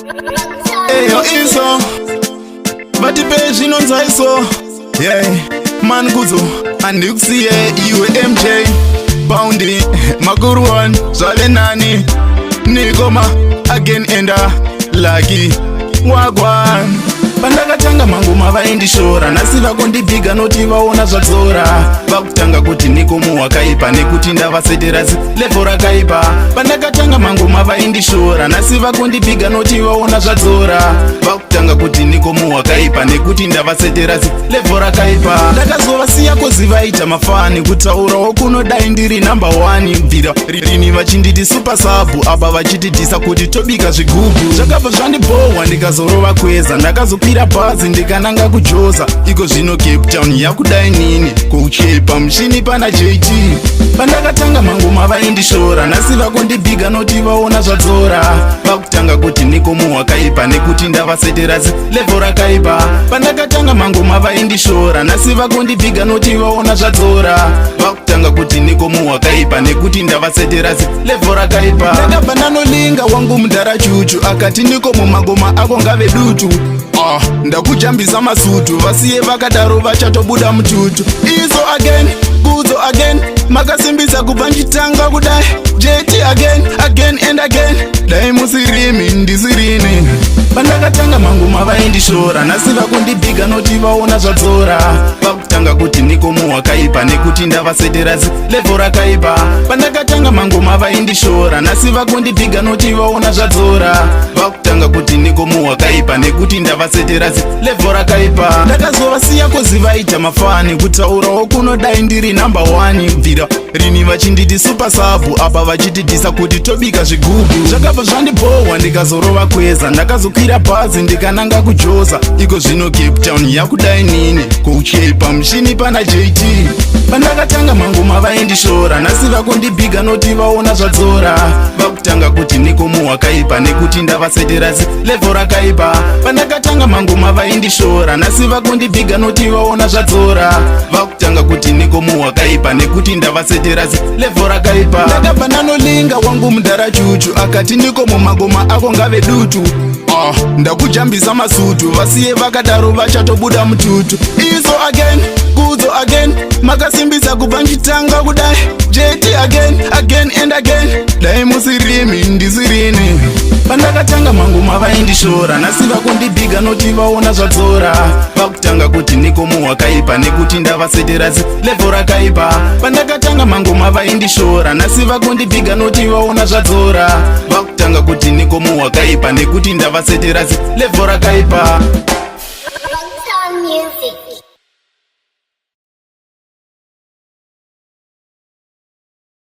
Eyo iso vatipe zvinonzwa iso yeah. Man kudzo handikusiye iwe MJ Boundy makuru one zvave nani nikoma again enda lucky wagwan pandakatanga mangoma vaindishora nhasi vakondibhiga noti vaona zvadzora vakutanga kuti nikomo wakaipa nekuti ndavasetera level rakaipa pandakatanga mangoma vaindishora nhasi vakondibhiga noti vaona zvadzora vakutanga kuti nikomo wakaipa nekuti ndavasetera level rakaipa ndakazovasiya kozi vaita mafani kutaurawo kunodai ndiri number 1 bvira rini vachinditi super sub apa vachitidhisa kuti tobika zvigubhu zvakabva zvandibohwa ndikazorova kweza ndakazokwira bhazi ndikananga kujoza iko zvino Cape Town yakudai nini kuchepa mushini pana JT pandakatanga mangoma vaindishora nhasi vakondibhiga noti vaona zvadzora vakutanga kuti nikomo wakaipa nekuti ndavasetera level rakaipa pandakatanga mangoma vaindishora nhasi vakondibhiga noti vaona zvadzora vakutanga kuti nikomo wakaipa nekuti ndavasetera level rakaipa ndakabva ndanolinga wangu mudhara chuchu akati nikomo mangoma ako ngave dutu ndakujambisa masutu vasiye vakadaro vachatobuda mututu izo again kudzo again makasimbisa kubva nchitanga kudai JT again and again dai musirimi ndisirini pandakatanga mangoma vaindishora nhasi vakondibhiga noti vaona zvadzora vakutanga kuti nikomo wakaipa nekuti ndavasetera level rakaipa pandakatanga mangoma vaindishora nhasi vakondibhiga noti vaona zvadzora vakutanga kuti nikomo wakaipa nekuti ndavasetera level rakaipa ndakazovasiya kozi vaita mafani kutaurawo kunodai ndiri number 1 bvira rini vachinditi super sub apa vachitidhisa kuti tobika zvigubhu zvakabva zvandibohwa ndikazorova kweza ndakazokwira bhazi ndikananga kujoza iko zvino Cape Town yakudai nini kuchepa mushini pana JT pandakatanga mangoma vaindishora nhasi vakondibhiga noti vaona zvadzora vakutanga kuti nikomo wakaipa nekuti ndavasetera level rakaipa pandakatanga mangoma vaindishora nhasi vakondibhiga noti vaona zvadzora vakutanga kuti nikomo wakaipa nekuti ndavasetera level rakaipa ndakabva ndanolinga wangu mudhara chuchu akati nikomo mangoma ako ngave dutu ndakujambisa masutu vasiye vakadaro vachatobuda mututu izo again kudzo again makasimbisa kubva nchitanga kudai JT again and again dai musirimi ndisirini pandakatanga mangoma vaindishora nhasi vakondibhiga noti vaona zvadzora vakutanga kuti nikomo wakaipa nekuti ndavasetera level rakaipa pandakatanga mangoma vaindishora nhasi vakondibhiga noti vaona zvadzora vakutanga kuti nikomo wakaipa nekuti ndavasetera level rakaipa. Music.